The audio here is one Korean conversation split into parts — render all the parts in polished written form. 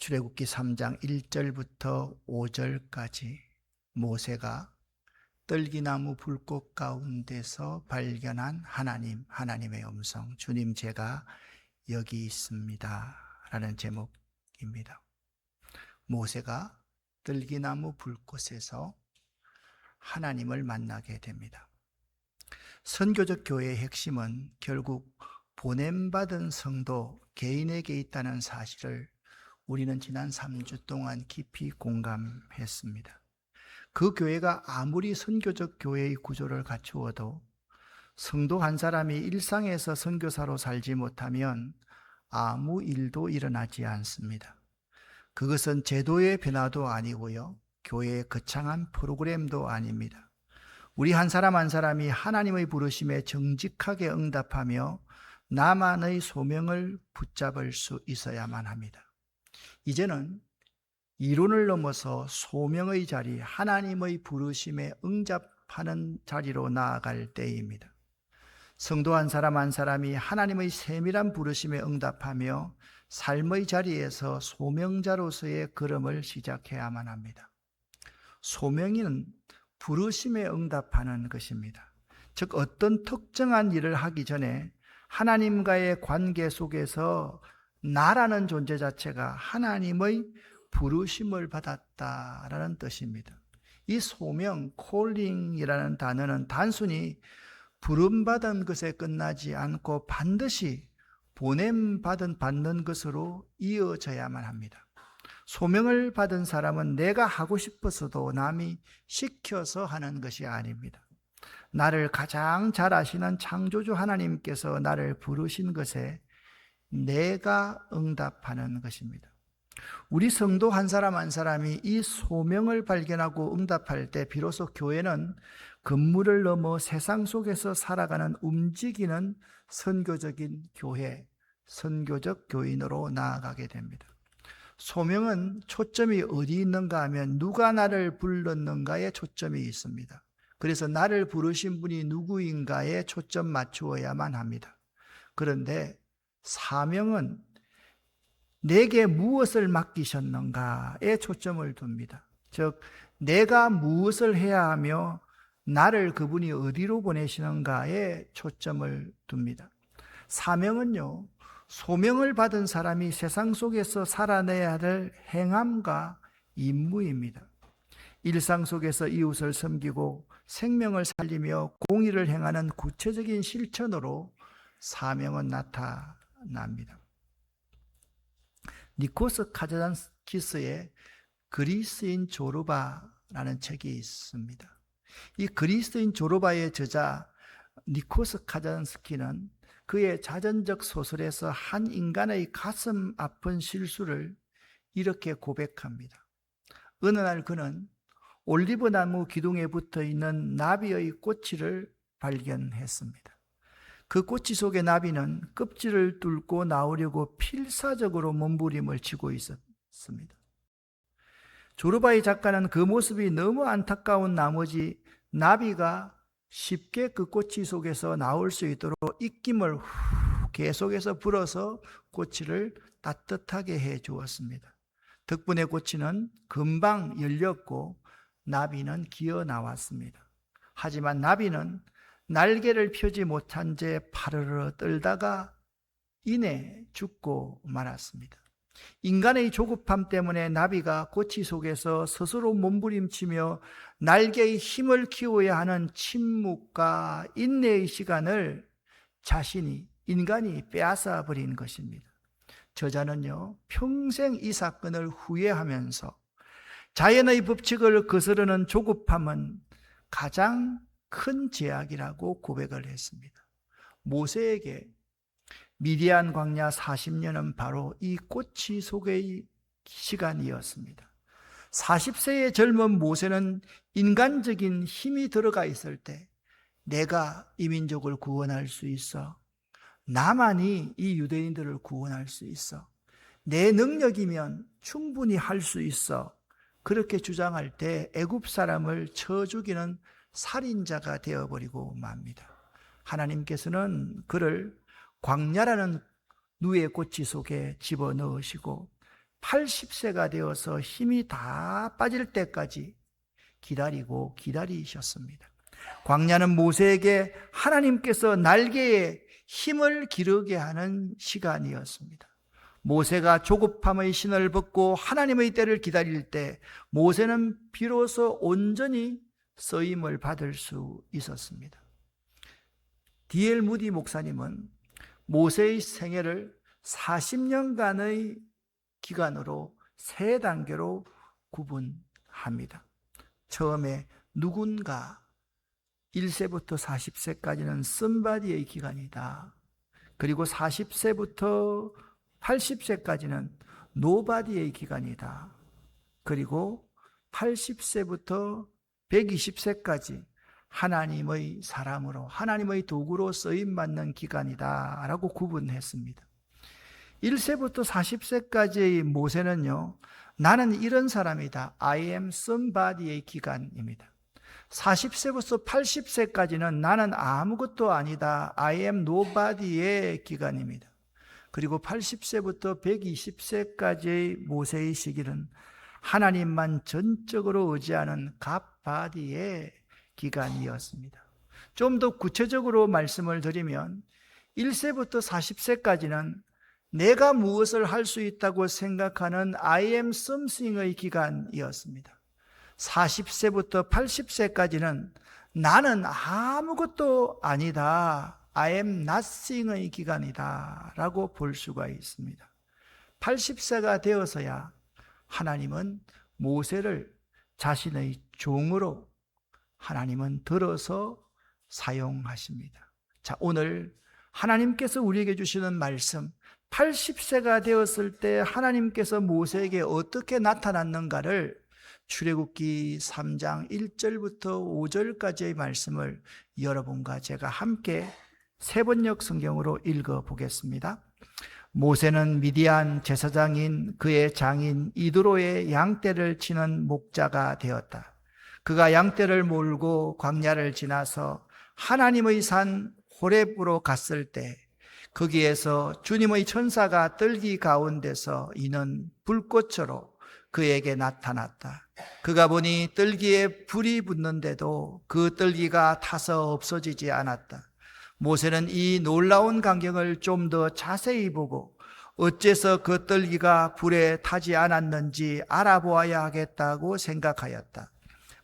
출애굽기 3장 1절부터 5절까지 모세가 떨기나무 불꽃 가운데서 발견한 하나님의 음성, 주님 제가 여기 있습니다 라는 제목입니다. 모세가 떨기나무 불꽃에서 하나님을 만나게 됩니다. 선교적 교회의 핵심은 결국 보냄받은 성도 개인에게 있다는 사실을 우리는 지난 3주 동안 깊이 공감했습니다. 그 교회가 아무리 선교적 교회의 구조를 갖추어도 성도 한 사람이 일상에서 선교사로 살지 못하면 아무 일도 일어나지 않습니다. 그것은 제도의 변화도 아니고요, 교회의 거창한 프로그램도 아닙니다. 우리 한 사람 한 사람이 하나님의 부르심에 정직하게 응답하며 나만의 소명을 붙잡을 수 있어야만 합니다. 이제는 이론을 넘어서 소명의 자리, 하나님의 부르심에 응답하는 자리로 나아갈 때입니다. 성도 한 사람 한 사람이 하나님의 세밀한 부르심에 응답하며 삶의 자리에서 소명자로서의 걸음을 시작해야만 합니다. 소명은 부르심에 응답하는 것입니다. 즉 어떤 특정한 일을 하기 전에 하나님과의 관계 속에서 나라는 존재 자체가 하나님의 부르심을 받았다라는 뜻입니다. 이 소명, 콜링이라는 단어는 단순히 부름받은 것에 끝나지 않고 반드시 받는 것으로 이어져야만 합니다. 소명을 받은 사람은 내가 하고 싶어서도 남이 시켜서 하는 것이 아닙니다. 나를 가장 잘 아시는 창조주 하나님께서 나를 부르신 것에 내가 응답하는 것입니다. 우리 성도 한 사람 한 사람이 이 소명을 발견하고 응답할 때 비로소 교회는 건물을 넘어 세상 속에서 살아가는 움직이는 선교적인 교회, 선교적 교인으로 나아가게 됩니다. 소명은 초점이 어디 있는가 하면 누가 나를 불렀는가에 초점이 있습니다. 그래서 나를 부르신 분이 누구인가에 초점 맞추어야만 합니다. 그런데 사명은 내게 무엇을 맡기셨는가에 초점을 둡니다. 즉 내가 무엇을 해야 하며 나를 그분이 어디로 보내시는가에 초점을 둡니다. 사명은요, 소명을 받은 사람이 세상 속에서 살아내야 할 행함과 임무입니다. 일상 속에서 이웃을 섬기고 생명을 살리며 공의를 행하는 구체적인 실천으로 사명은 나타납니다. 니코스 카자잔스키스의 그리스인 조르바라는 책이 있습니다. 이 그리스인 조르바의 저자 니코스 카자잔스키는 그의 자전적 소설에서 한 인간의 가슴 아픈 실수를 이렇게 고백합니다. 어느 날 그는 올리브나무 기둥에 붙어 있는 나비의 꼬치를 발견했습니다. 그 꼬치 속의 나비는 껍질을 뚫고 나오려고 필사적으로 몸부림을 치고 있었습니다. 조르바이 작가는 그 모습이 너무 안타까운 나머지 나비가 쉽게 그 꼬치 속에서 나올 수 있도록 입김을 계속해서 불어서 꼬치를 따뜻하게 해 주었습니다. 덕분에 꼬치는 금방 열렸고 나비는 기어 나왔습니다. 하지만 나비는 날개를 펴지 못한 채 파르르 떨다가 이내 죽고 말았습니다. 인간의 조급함 때문에 나비가 꼬치 속에서 스스로 몸부림치며 날개의 힘을 키워야 하는 침묵과 인내의 시간을 인간이 빼앗아 버린 것입니다. 저자는요, 평생 이 사건을 후회하면서 자연의 법칙을 거스르는 조급함은 가장 큰 제약이라고 고백을 했습니다. 모세에게 미디안 광야 40년은 바로 이 꼬치 속의 시간이었습니다. 40세의 젊은 모세는 인간적인 힘이 들어가 있을 때 내가 이 민족을 구원할 수 있어, 나만이 이 유대인들을 구원할 수 있어, 내 능력이면 충분히 할 수 있어, 그렇게 주장할 때 애굽 사람을 쳐 죽이는 살인자가 되어버리고 맙니다. 하나님께서는 그를 광야라는 누에 꼬치 속에 집어넣으시고 80세가 되어서 힘이 다 빠질 때까지 기다리고 기다리셨습니다. 광야는 모세에게 하나님께서 날개에 힘을 기르게 하는 시간이었습니다. 모세가 조급함의 신을 벗고 하나님의 때를 기다릴 때 모세는 비로소 온전히 쓰임을 받을 수 있었습니다. D.L. 무디 목사님은 모세의 생애를 40년간의 기간으로 세 단계로 구분합니다. 처음에 누군가 1세부터 40세까지는 somebody의 기간이다. 그리고 40세부터 80세까지는 nobody의 기간이다. 그리고 80세부터 120세까지 하나님의 사람으로, 하나님의 도구로 쓰임받는 기간이다 라고 구분했습니다. 1세부터 40세까지의 모세는요, 나는 이런 사람이다, I am somebody의 기간입니다. 40세부터 80세까지는 나는 아무것도 아니다, I am nobody의 기간입니다. 그리고 80세부터 120세까지의 모세의 시기는 하나님만 전적으로 의지하는 갓바디의 기간이었습니다. 좀 더 구체적으로 말씀을 드리면 1세부터 40세까지는 내가 무엇을 할 수 있다고 생각하는 I am something의 기간이었습니다. 40세부터 80세까지는 나는 아무것도 아니다, I am nothing의 기간이다 라고 볼 수가 있습니다. 80세가 되어서야 하나님은 모세를 자신의 종으로 하나님은 들어서 사용하십니다. 자, 오늘 하나님께서 우리에게 주시는 말씀, 80세가 되었을 때 하나님께서 모세에게 어떻게 나타났는가를 출애굽기 3장 1절부터 5절까지의 말씀을 여러분과 제가 함께 세번역 성경으로 읽어보겠습니다. 모세는 미디안 제사장인 그의 장인 이드로의 양떼를 치는 목자가 되었다. 그가 양떼를 몰고 광야를 지나서 하나님의 산 호렙으로 갔을 때 거기에서 주님의 천사가 뜰기 가운데서 이는 불꽃으로 그에게 나타났다. 그가 보니 뜰기에 불이 붙는데도 그 뜰기가 타서 없어지지 않았다. 모세는 이 놀라운 광경을 좀 더 자세히 보고 어째서 그 뜰기가 불에 타지 않았는지 알아보아야 하겠다고 생각하였다.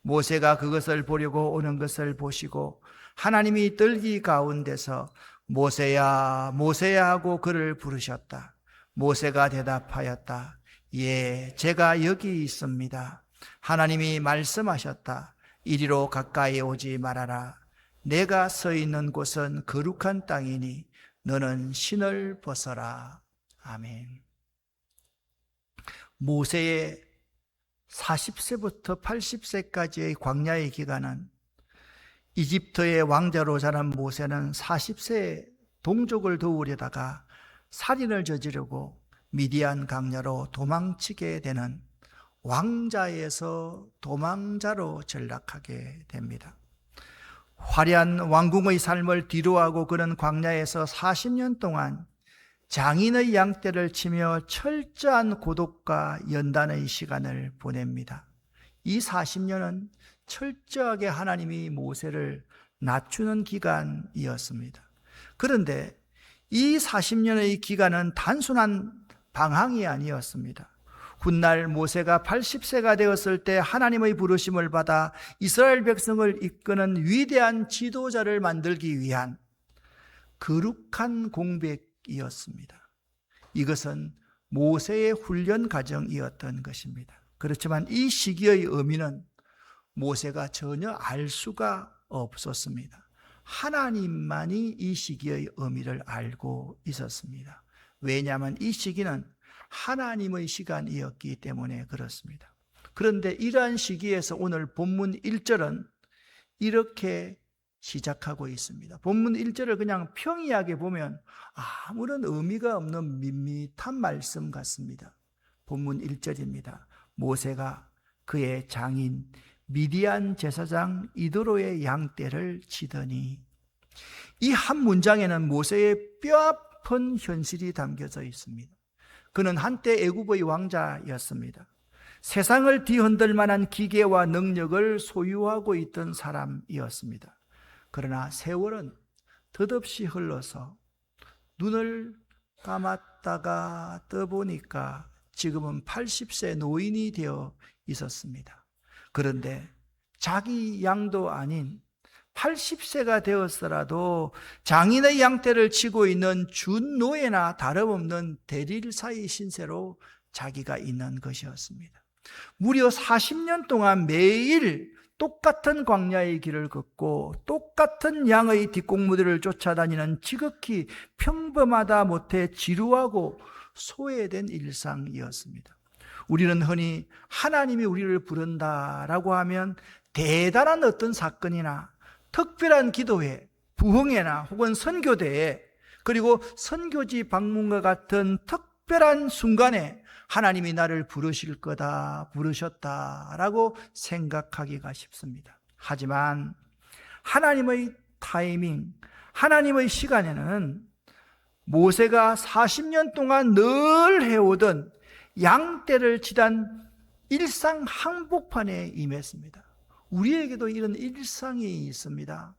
모세가 그것을 보려고 오는 것을 보시고 하나님이 뜰기 가운데서 모세야, 모세야 하고 그를 부르셨다. 모세가 대답하였다. 예, 제가 여기 있습니다. 하나님이 말씀하셨다. 이리로 가까이 오지 말아라. 내가 서 있는 곳은 거룩한 땅이니 너는 신을 벗어라. 아멘. 모세의 40세부터 80세까지의 광야의 기간은 이집트의 왕자로 자란 모세는 40세에 동족을 도우려다가 살인을 저지르고 미디안 광야로 도망치게 되는 왕자에서 도망자로 전락하게 됩니다. 화려한 왕궁의 삶을 뒤로하고 그는 광야에서 40년 동안 장인의 양떼를 치며 철저한 고독과 연단의 시간을 보냅니다. 이 40년은 철저하게 하나님이 모세를 낮추는 기간이었습니다. 그런데 이 40년의 기간은 단순한 방황이 아니었습니다. 훗날 모세가 80세가 되었을 때 하나님의 부르심을 받아 이스라엘 백성을 이끄는 위대한 지도자를 만들기 위한 거룩한 공백이었습니다. 이것은 모세의 훈련 과정이었던 것입니다. 그렇지만 이 시기의 의미는 모세가 전혀 알 수가 없었습니다. 하나님만이 이 시기의 의미를 알고 있었습니다. 왜냐하면 이 시기는 하나님의 시간이었기 때문에 그렇습니다. 그런데 이러한 시기에서 오늘 본문 1절은 이렇게 시작하고 있습니다. 본문 1절을 그냥 평이하게 보면 아무런 의미가 없는 밋밋한 말씀 같습니다. 본문 1절입니다. 모세가 그의 장인 미디안 제사장 이드로의 양떼를 치더니, 이 한 문장에는 모세의 뼈아픈 현실이 담겨져 있습니다. 그는 한때 애굽의 왕자였습니다. 세상을 뒤흔들 만한 기계와 능력을 소유하고 있던 사람이었습니다. 그러나 세월은 덧없이 흘러서 눈을 감았다가 떠보니까 지금은 80세 노인이 되어 있었습니다. 그런데 자기 양도 아닌 80세가 되었더라도 장인의 양떼를 치고 있는 준노예나 다름없는 대릴사의 신세로 자기가 있는 것이었습니다. 무려 40년 동안 매일 똑같은 광야의 길을 걷고 똑같은 양의 뒷공무들을 쫓아다니는 지극히 평범하다 못해 지루하고 소외된 일상이었습니다. 우리는 흔히 하나님이 우리를 부른다라고 하면 대단한 어떤 사건이나 특별한 기도회, 부흥회나 혹은 선교대회, 그리고 선교지 방문과 같은 특별한 순간에 하나님이 나를 부르실 거다, 부르셨다라고 생각하기가 쉽습니다. 하지만 하나님의 타이밍, 하나님의 시간에는 모세가 40년 동안 늘 해오던 양떼를 치단 일상 항복판에 임했습니다. 우리에게도 이런 일상이 있습니다.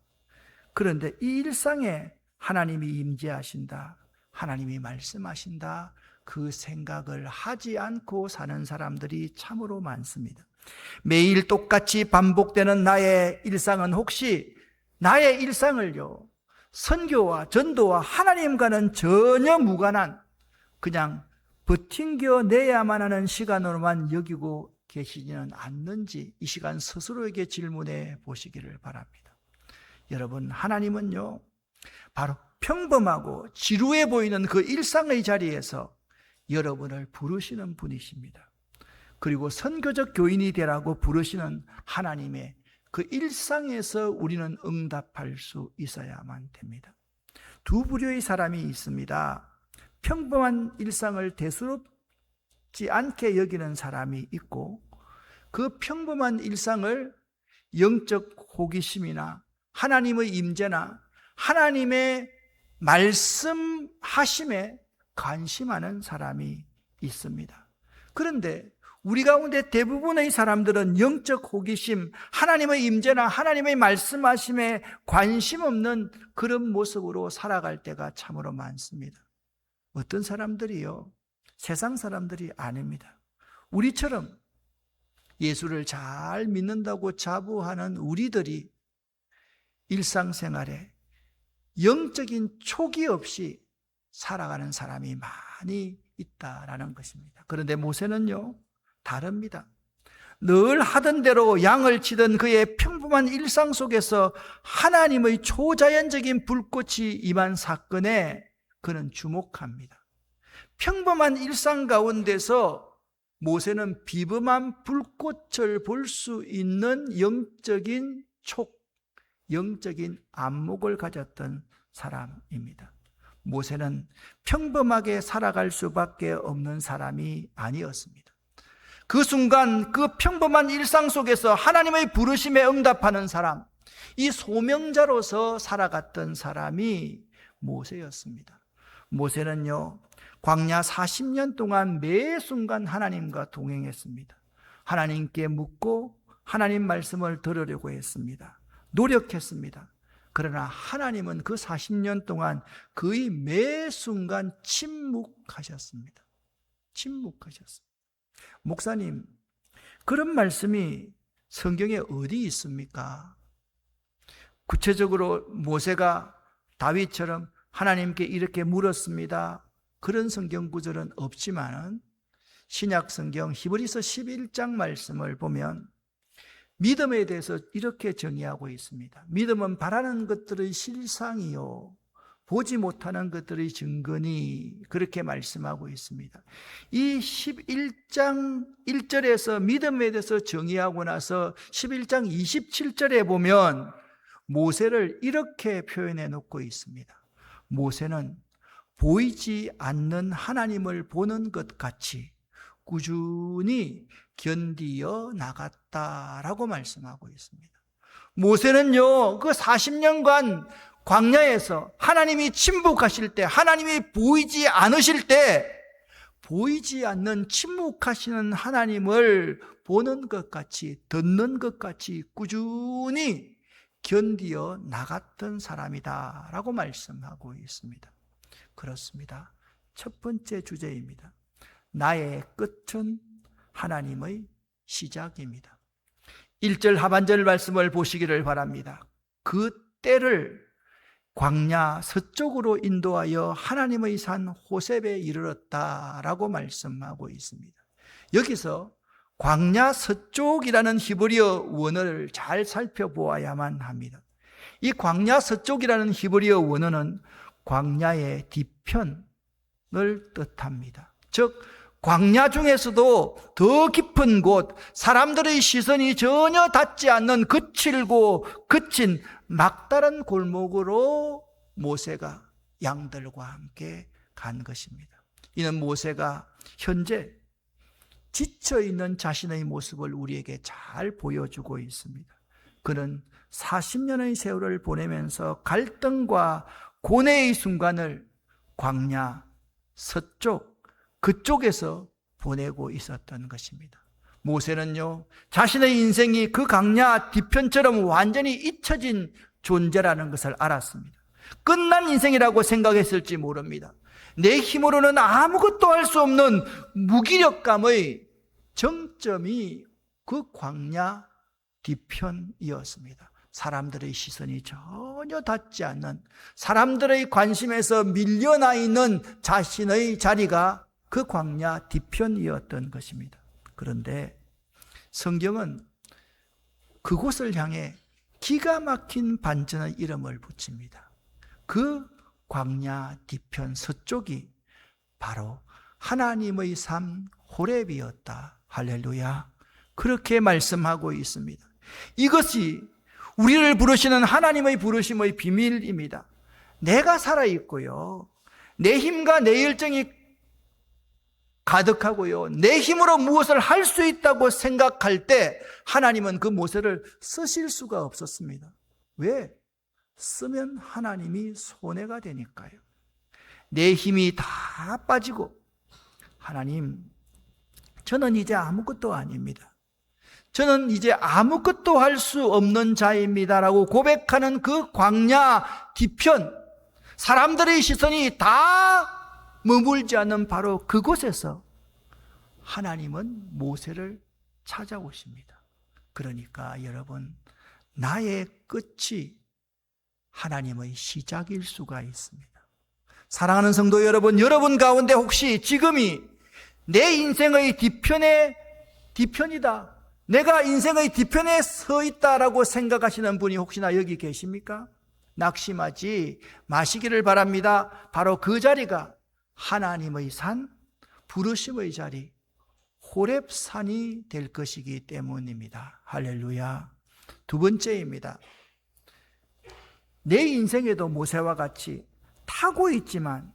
그런데 이 일상에 하나님이 임재하신다, 하나님이 말씀하신다, 그 생각을 하지 않고 사는 사람들이 참으로 많습니다. 매일 똑같이 반복되는 나의 일상은 혹시 나의 일상을요, 선교와 전도와 하나님과는 전혀 무관한 그냥 버팅겨 내야만 하는 시간으로만 여기고 계시지는 않는지 이 시간 스스로에게 질문해 보시기를 바랍니다. 여러분, 하나님은요, 바로 평범하고 지루해 보이는 그 일상의 자리에서 여러분을 부르시는 분이십니다. 그리고 선교적 교인이 되라고 부르시는 하나님의 그 일상에서 우리는 응답할 수 있어야만 됩니다. 두 부류의 사람이 있습니다. 평범한 일상을 대수롭지 않게 여기는 사람이 있고, 그 평범한 일상을 영적 호기심이나 하나님의 임재나 하나님의 말씀하심에 관심하는 사람이 있습니다. 그런데 우리 가운데 대부분의 사람들은 영적 호기심, 하나님의 임재나 하나님의 말씀하심에 관심 없는 그런 모습으로 살아갈 때가 참으로 많습니다. 어떤 사람들이요, 세상 사람들이 아닙니다. 우리처럼 예수를 잘 믿는다고 자부하는 우리들이 일상생활에 영적인 촉이 없이 살아가는 사람이 많이 있다라는 것입니다. 그런데 모세는요, 다릅니다. 늘 하던 대로 양을 치던 그의 평범한 일상 속에서 하나님의 초자연적인 불꽃이 임한 사건에 그는 주목합니다. 평범한 일상 가운데서 모세는 비범한 불꽃을 볼 수 있는 영적인 촉, 영적인 안목을 가졌던 사람입니다. 모세는 평범하게 살아갈 수밖에 없는 사람이 아니었습니다. 그 순간 그 평범한 일상 속에서 하나님의 부르심에 응답하는 사람, 이 소명자로서 살아갔던 사람이 모세였습니다. 모세는요, 광야 40년 동안 매 순간 하나님과 동행했습니다. 하나님께 묻고 하나님 말씀을 들으려고 했습니다. 노력했습니다. 그러나 하나님은 그 40년 동안 거의 매 순간 침묵하셨습니다. 침묵하셨습니다. 목사님, 그런 말씀이 성경에 어디 있습니까? 구체적으로 모세가 다윗처럼 하나님께 이렇게 물었습니다, 그런 성경 구절은 없지만 신약 성경 히브리서 11장 말씀을 보면 믿음에 대해서 이렇게 정의하고 있습니다. 믿음은 바라는 것들의 실상이요 보지 못하는 것들의 증거니, 그렇게 말씀하고 있습니다. 이 11장 1절에서 믿음에 대해서 정의하고 나서 11장 27절에 보면 모세를 이렇게 표현해 놓고 있습니다. 모세는 보이지 않는 하나님을 보는 것 같이 꾸준히 견디어 나갔다라고 말씀하고 있습니다. 모세는요, 그 40년간 광야에서 하나님이 침묵하실 때, 하나님이 보이지 않으실 때 보이지 않는 침묵하시는 하나님을 보는 것 같이, 듣는 것 같이 꾸준히 견디어 나갔던 사람이다 라고 말씀하고 있습니다. 그렇습니다. 첫 번째 주제입니다. 나의 끝은 하나님의 시작입니다. 1절 하반절 말씀을 보시기를 바랍니다. 그 때를 광야 서쪽으로 인도하여 하나님의 산 호렙에 이르렀다라고 말씀하고 있습니다. 여기서 광야 서쪽이라는 히브리어 원어를 잘 살펴보아야만 합니다. 이 광야 서쪽이라는 히브리어 원어는 광야의 뒤편을 뜻합니다. 즉 광야 중에서도 더 깊은 곳, 사람들의 시선이 전혀 닿지 않는 거칠고 거친 막다른 골목으로 모세가 양들과 함께 간 것입니다. 이는 모세가 현재 지쳐있는 자신의 모습을 우리에게 잘 보여주고 있습니다. 그는 40년의 세월을 보내면서 갈등과 고뇌의 순간을 광야 서쪽, 그쪽에서 보내고 있었던 것입니다. 모세는요, 자신의 인생이 그 광야 뒤편처럼 완전히 잊혀진 존재라는 것을 알았습니다. 끝난 인생이라고 생각했을지 모릅니다. 내 힘으로는 아무것도 할 수 없는 무기력감의 정점이 그 광야 뒤편이었습니다. 사람들의 시선이 전혀 닿지 않는, 사람들의 관심에서 밀려나 있는 자신의 자리가 그 광야 뒤편이었던 것입니다. 그런데 성경은 그곳을 향해 기가 막힌 반전의 이름을 붙입니다. 그 광야 뒤편 서쪽이 바로 하나님의 산 호렙이었다. 할렐루야. 그렇게 말씀하고 있습니다. 이것이 우리를 부르시는 하나님의 부르심의 비밀입니다. 내가 살아있고요, 내 힘과 내 열정이 가득하고요, 내 힘으로 무엇을 할 수 있다고 생각할 때 하나님은 그 모세를 쓰실 수가 없었습니다. 왜? 쓰면 하나님이 손해가 되니까요. 내 힘이 다 빠지고, 하나님, 저는 이제 아무것도 아닙니다. 저는 이제 아무것도 할 수 없는 자입니다라고 고백하는 그 광야 뒤편, 사람들의 시선이 다 머물지 않는 바로 그곳에서 하나님은 모세를 찾아오십니다. 그러니까 여러분, 나의 끝이 하나님의 시작일 수가 있습니다. 사랑하는 성도 여러분, 여러분 가운데 혹시 지금이 내 인생의 뒤편이다, 내가 인생의 뒤편에 서 있다라고 생각하시는 분이 혹시나 여기 계십니까? 낙심하지 마시기를 바랍니다. 바로 그 자리가 하나님의 산, 부르심의 자리, 호렙산이 될 것이기 때문입니다. 할렐루야. 두 번째입니다. 내 인생에도 모세와 같이 타고 있지만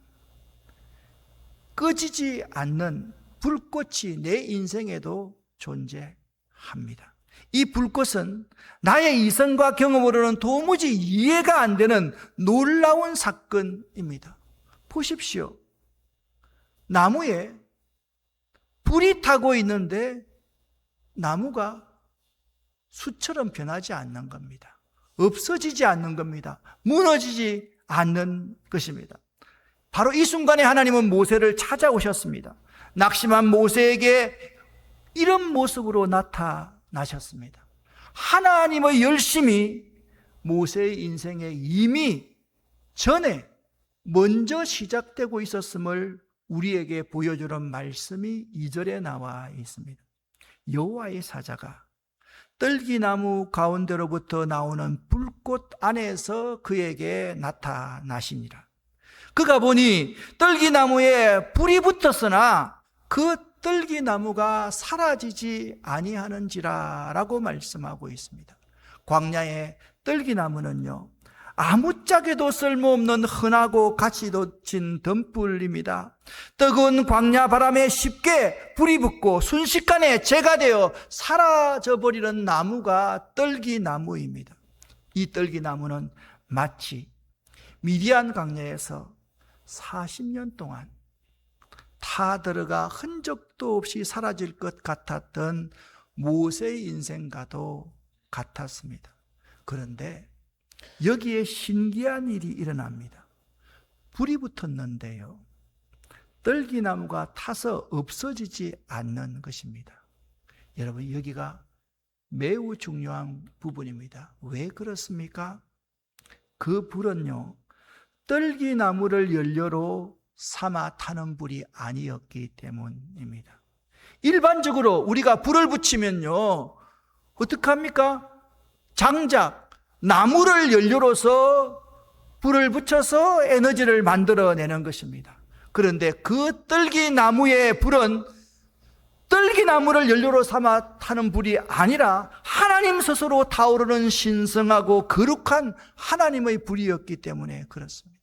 꺼지지 않는 불꽃이 내 인생에도 존재합니다. 이 불꽃은 나의 이성과 경험으로는 도무지 이해가 안 되는 놀라운 사건입니다. 보십시오. 나무에 불이 타고 있는데 나무가 숯처럼 변하지 않는 겁니다. 없어지지 않는 겁니다. 무너지지 않는 것입니다. 바로 이 순간에 하나님은 모세를 찾아오셨습니다. 낙심한 모세에게 이런 모습으로 나타나셨습니다. 하나님의 열심이 모세의 인생에 이미 전에 먼저 시작되고 있었음을 우리에게 보여주는 말씀이 2절에 나와 있습니다. 여호와의 사자가 떨기나무 가운데로부터 나오는 불꽃 안에서 그에게 나타나시니라. 그가 보니 떨기나무에 불이 붙었으나 그 떨기나무가 사라지지 아니하는지라 라고 말씀하고 있습니다. 광야의 떨기나무는요, 아무짝에도 쓸모없는 흔하고 가시 돋친 덤불입니다. 뜨거운 광야 바람에 쉽게 불이 붙고 순식간에 재가 되어 사라져버리는 나무가 떨기나무입니다. 이 떨기나무는 마치 미디안 광야에서 40년 동안 타들어가 흔적도 없이 사라질 것 같았던 모세의 인생과도 같았습니다. 그런데 여기에 신기한 일이 일어납니다. 불이 붙었는데요, 떨기나무가 타서 없어지지 않는 것입니다. 여러분, 여기가 매우 중요한 부분입니다. 왜 그렇습니까? 그 불은요, 떨기나무를 연료로 삼아 타는 불이 아니었기 때문입니다. 일반적으로 우리가 불을 붙이면요, 어떡합니까? 장작, 나무를 연료로서 불을 붙여서 에너지를 만들어내는 것입니다. 그런데 그 떨기나무의 불은 떨기나무를 연료로 삼아 타는 불이 아니라 하나님 스스로 타오르는 신성하고 거룩한 하나님의 불이었기 때문에 그렇습니다.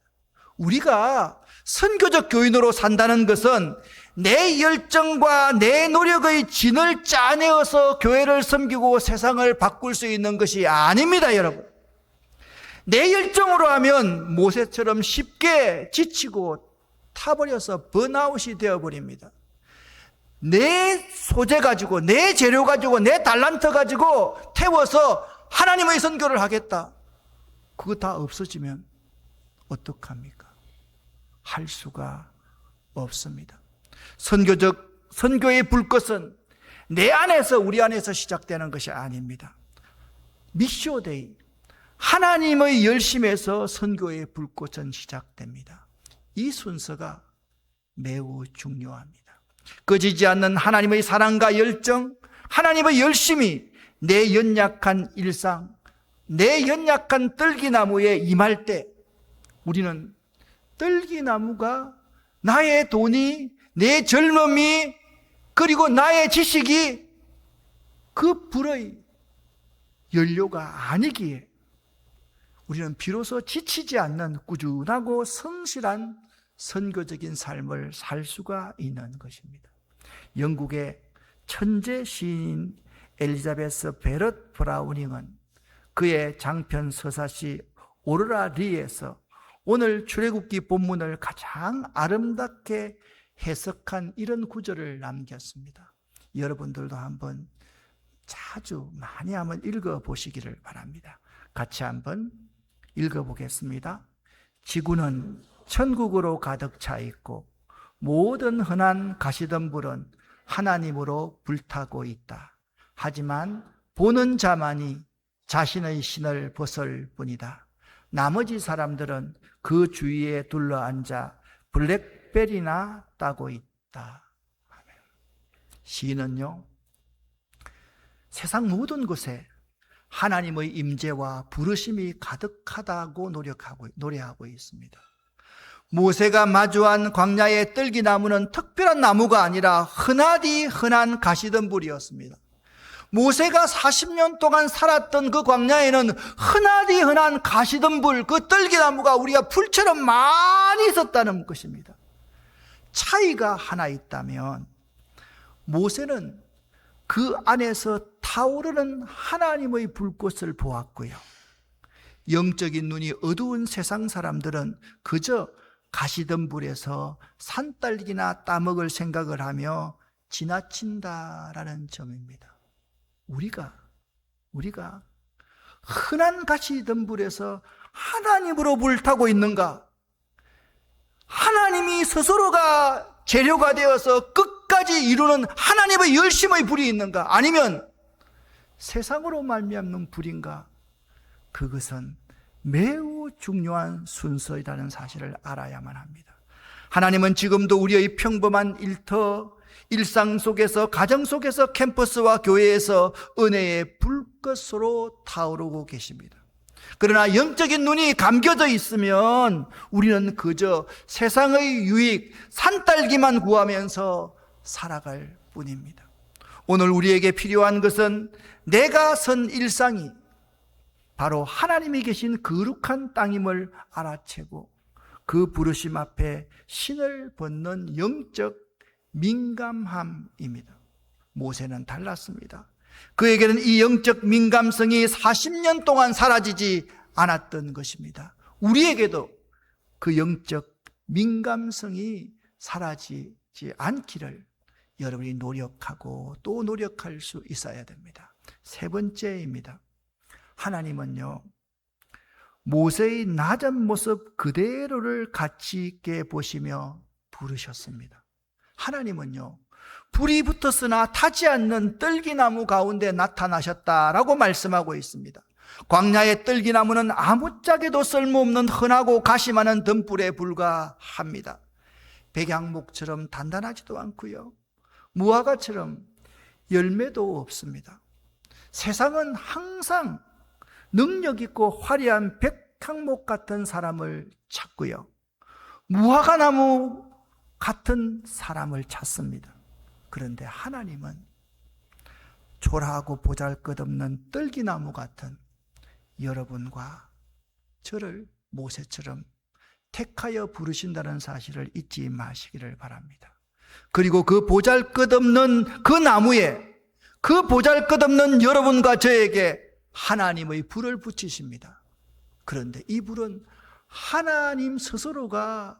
우리가 선교적 교인으로 산다는 것은 내 열정과 내 노력의 진을 짜내어서 교회를 섬기고 세상을 바꿀 수 있는 것이 아닙니다, 여러분. 내 열정으로 하면 모세처럼 쉽게 지치고 타버려서 번아웃이 되어버립니다. 내 소재 가지고, 내 재료 가지고, 내 달란트 가지고 태워서 하나님의 선교를 하겠다. 그거 다 없어지면 어떡합니까? 할 수가 없습니다. 선교의 불꽃은 내 안에서, 우리 안에서 시작되는 것이 아닙니다. 미시오데이, 하나님의 열심에서 선교의 불꽃은 시작됩니다. 이 순서가 매우 중요합니다. 꺼지지 않는 하나님의 사랑과 열정, 하나님의 열심이 내 연약한 일상, 내 연약한 떨기나무에 임할 때 우리는 떨기나무가 나의 돈이, 내 젊음이, 그리고 나의 지식이 그 불의 연료가 아니기에 우리는 비로소 지치지 않는 꾸준하고 성실한 선교적인 삶을 살 수가 있는 것입니다. 영국의 천재 시인 엘리자베스 베럿 브라우닝은 그의 장편 서사시 오로라 리에서 오늘 출애굽기 본문을 가장 아름답게 해석한 이런 구절을 남겼습니다. 여러분들도 한번 자주 많이 한번 읽어보시기를 바랍니다. 같이 한번 읽어보겠습니다. 지구는 천국으로 가득 차 있고 모든 흔한 가시덤불은 하나님으로 불타고 있다. 하지만 보는 자만이 자신의 신을 벗을 뿐이다. 나머지 사람들은 그 주위에 둘러앉아 블랙베리나 따고 있다. 시인은요, 세상 모든 곳에 하나님의 임재와 부르심이 가득하다고 노래하고 있습니다. 모세가 마주한 광야의 떨기나무는 특별한 나무가 아니라 흔하디 흔한 가시덤불이었습니다. 모세가 40년 동안 살았던 그 광야에는 흔하디 흔한 가시덤불, 그 떨기나무가 우리가 풀처럼 많이 있었다는 것입니다. 차이가 하나 있다면 모세는 그 안에서 타오르는 하나님의 불꽃을 보았고요, 영적인 눈이 어두운 세상 사람들은 그저 가시덤불에서 산딸기나 따먹을 생각을 하며 지나친다라는 점입니다. 우리가 흔한 가시덤불에서 하나님으로 불타고 있는가? 하나님이 스스로가 재료가 되어서 끝까지 이루는 하나님의 열심의 불이 있는가? 아니면 세상으로 말미암는 불인가? 그것은 매우 중요한 순서이라는 사실을 알아야만 합니다. 하나님은 지금도 우리의 평범한 일상 속에서, 가정 속에서, 캠퍼스와 교회에서 은혜의 불꽃으로 타오르고 계십니다. 그러나 영적인 눈이 감겨져 있으면 우리는 그저 세상의 유익, 산딸기만 구하면서 살아갈 뿐입니다. 오늘 우리에게 필요한 것은 내가 선 일상이 바로 하나님이 계신 거룩한 땅임을 알아채고 그 부르심 앞에 신을 벗는 영적 민감함입니다. 모세는 달랐습니다. 그에게는 이 영적 민감성이 40년 동안 사라지지 않았던 것입니다. 우리에게도 그 영적 민감성이 사라지지 않기를 여러분이 노력하고 또 노력할 수 있어야 됩니다. 세 번째입니다. 하나님은요, 모세의 낮은 모습 그대로를 가치 있게 보시며 부르셨습니다. 하나님은요, 불이 붙었으나 타지 않는 떨기나무 가운데 나타나셨다라고 말씀하고 있습니다. 광야의 떨기나무는 아무짝에도 쓸모없는 흔하고 가시 많은 등불에 불과합니다. 백양목처럼 단단하지도 않고요, 무화과처럼 열매도 없습니다. 세상은 항상 능력 있고 화려한 백향목 같은 사람을 찾고요, 무화과나무 같은 사람을 찾습니다. 그런데 하나님은 초라하고 보잘것없는 떨기나무 같은 여러분과 저를 모세처럼 택하여 부르신다는 사실을 잊지 마시기를 바랍니다. 그리고 그 보잘것없는 그 나무에, 그 보잘것없는 여러분과 저에게 하나님의 불을 붙이십니다. 그런데 이 불은 하나님 스스로가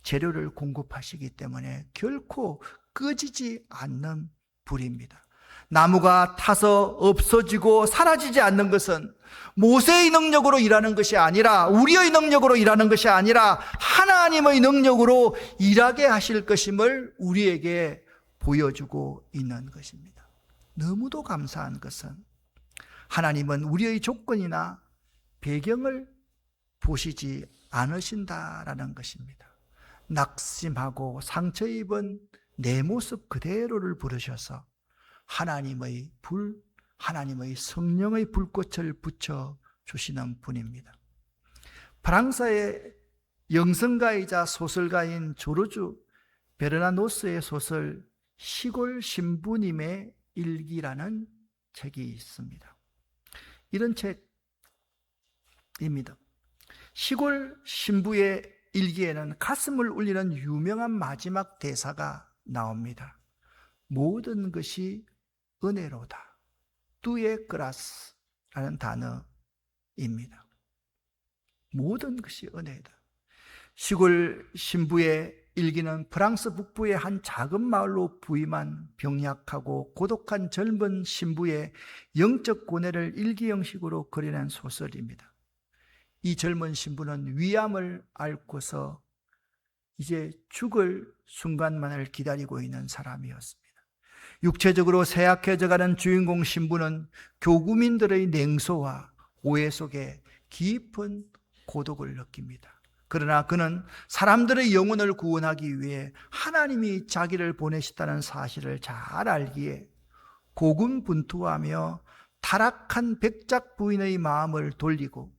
재료를 공급하시기 때문에 결코 꺼지지 않는 불입니다. 나무가 타서 없어지고 사라지지 않는 것은 모세의 능력으로 일하는 것이 아니라, 우리의 능력으로 일하는 것이 아니라 하나님의 능력으로 일하게 하실 것임을 우리에게 보여주고 있는 것입니다. 너무도 감사한 것은 하나님은 우리의 조건이나 배경을 보시지 않으신다라는 것입니다. 낙심하고 상처 입은 내 모습 그대로를 부르셔서 하나님의 불, 하나님의 성령의 불꽃을 붙여주시는 분입니다. 프랑스의 영성가이자 소설가인 조르주 베르나노스의 소설 시골 신부님의 일기라는 책이 있습니다. 이런 책입니다. 시골 신부의 일기에는 가슴을 울리는 유명한 마지막 대사가 나옵니다. 모든 것이 은혜로다. 뚜에 그라스라는 단어입니다. 모든 것이 은혜다. 시골 신부의 일기는 프랑스 북부의 한 작은 마을로 부임한 병약하고 고독한 젊은 신부의 영적 고뇌를 일기 형식으로 그려낸 소설입니다. 이 젊은 신부는 위암을 앓고서 이제 죽을 순간만을 기다리고 있는 사람이었습니다. 육체적으로 쇠약해져가는 주인공 신부는 교구민들의 냉소와 오해 속에 깊은 고독을 느낍니다. 그러나 그는 사람들의 영혼을 구원하기 위해 하나님이 자기를 보내셨다는 사실을 잘 알기에 고군분투하며 타락한 백작 부인의 마음을 돌리고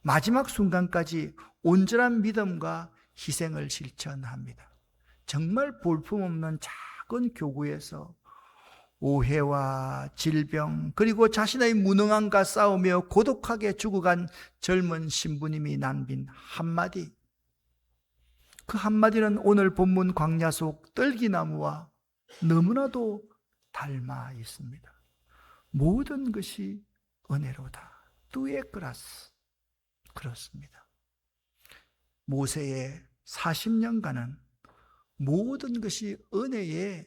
마지막 순간까지 온전한 믿음과 희생을 실천합니다. 정말 볼품없는 작은 교구에서 오해와 질병 그리고 자신의 무능함과 싸우며 고독하게 죽어간 젊은 신부님이 남긴 한마디, 그 한마디는 오늘 본문 광야 속 떨기나무와 너무나도 닮아 있습니다. 모든 것이 은혜로다. 뚜에 그라스. 그렇습니다. 모세의 40년간은 모든 것이 은혜의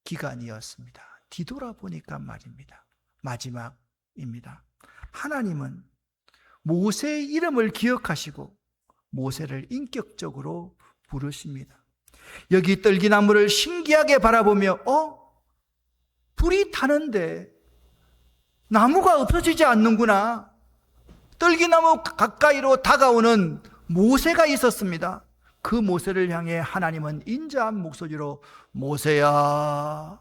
기간이었습니다. 뒤돌아보니까 말입니다. 마지막입니다. 하나님은 모세의 이름을 기억하시고 모세를 인격적으로 부르십니다. 여기 떨기나무를 신기하게 바라보며 불이 타는데 나무가 없어지지 않는구나. 떨기나무 가까이로 다가오는 모세가 있었습니다. 그 모세를 향해 하나님은 인자한 목소리로 모세야,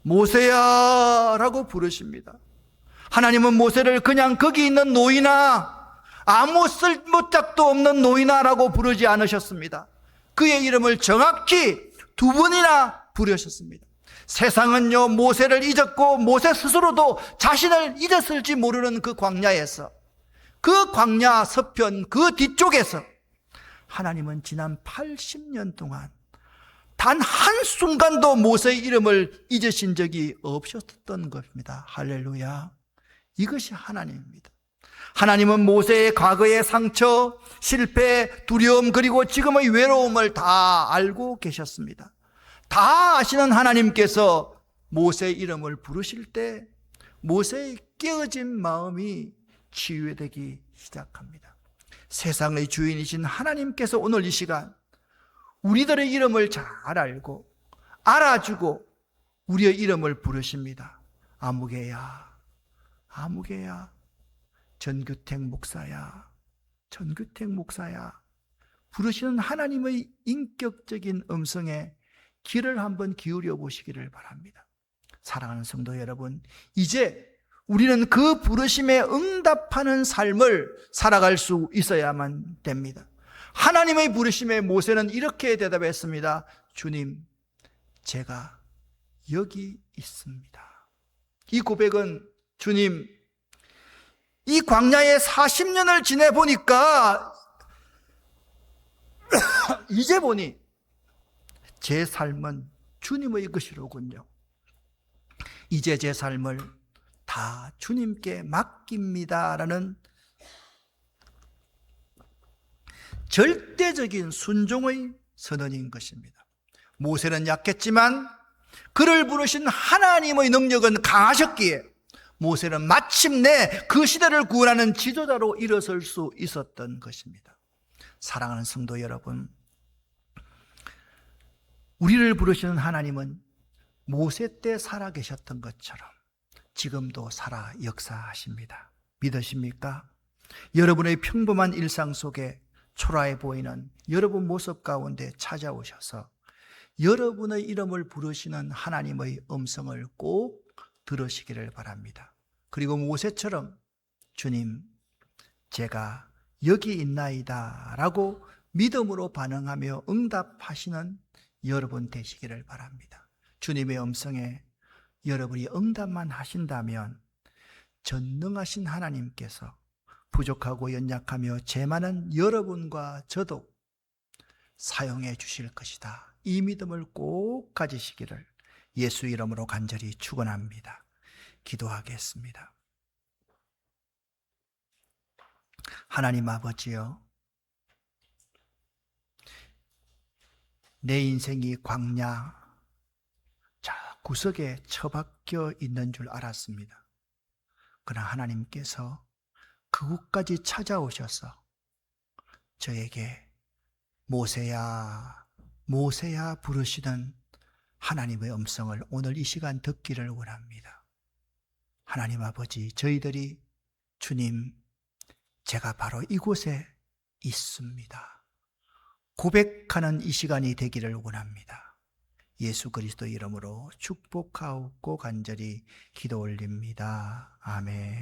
모세야 라고 부르십니다. 하나님은 모세를 그냥 거기 있는 노인아, 아무 쓸모짝도 없는 노인아라고 부르지 않으셨습니다. 그의 이름을 정확히 2번이나 부르셨습니다. 세상은요, 모세를 잊었고 모세 스스로도 자신을 잊었을지 모르는 그 광야에서, 그 광야 서편 그 뒤쪽에서 하나님은 지난 80년 동안 단 한순간도 모세의 이름을 잊으신 적이 없었던 겁니다. 할렐루야. 이것이 하나님입니다. 하나님은 모세의 과거의 상처, 실패, 두려움 그리고 지금의 외로움을 다 알고 계셨습니다. 다 아시는 하나님께서 모세의 이름을 부르실 때 모세의 깨어진 마음이 치유되기 시작합니다. 세상의 주인이신 하나님께서 오늘 이 시간 우리들의 이름을 잘 알고 알아주고 우리의 이름을 부르십니다. 아무개야, 아무개야, 전규택 목사야, 전규택 목사야. 부르시는 하나님의 인격적인 음성에 귀를 한번 기울여 보시기를 바랍니다. 사랑하는 성도 여러분, 이제 우리는 그 부르심에 응답하는 삶을 살아갈 수 있어야만 됩니다. 하나님의 부르심에 모세는 이렇게 대답했습니다. 주님, 제가 여기 있습니다. 이 고백은 주님, 이 광야에 40년을 지내보니까 이제 보니 제 삶은 주님의 것이로군요. 이제 제 삶을 다 주님께 맡깁니다라는 절대적인 순종의 선언인 것입니다. 모세는 약했지만 그를 부르신 하나님의 능력은 강하셨기에 모세는 마침내 그 시대를 구원하는 지도자로 일어설 수 있었던 것입니다. 사랑하는 성도 여러분, 우리를 부르시는 하나님은 모세 때 살아계셨던 것처럼 지금도 살아 역사하십니다. 믿으십니까? 여러분의 평범한 일상 속에 초라해 보이는 여러분 모습 가운데 찾아오셔서 여러분의 이름을 부르시는 하나님의 음성을 꼭 들으시기를 바랍니다. 그리고 모세처럼 주님, 제가 여기 있나이다 라고 믿음으로 반응하며 응답하시는 여러분 되시기를 바랍니다. 주님의 음성에 여러분이 응답만 하신다면 전능하신 하나님께서 부족하고 연약하며 죄 많은 여러분과 저도 사용해 주실 것이다. 이 믿음을 꼭 가지시기를 예수 이름으로 간절히 축원합니다. 기도하겠습니다. 하나님 아버지여, 내 인생이 광야 저 구석에 처박혀 있는 줄 알았습니다. 그러나 하나님께서 그곳까지 찾아오셔서 저에게 모세야, 모세야 부르시는 하나님의 음성을 오늘 이 시간 듣기를 원합니다. 하나님 아버지, 저희들이 주님, 제가 바로 이곳에 있습니다. 고백하는 이 시간이 되기를 원합니다. 예수 그리스도 이름으로 축복하옵고 간절히 기도 올립니다. 아멘.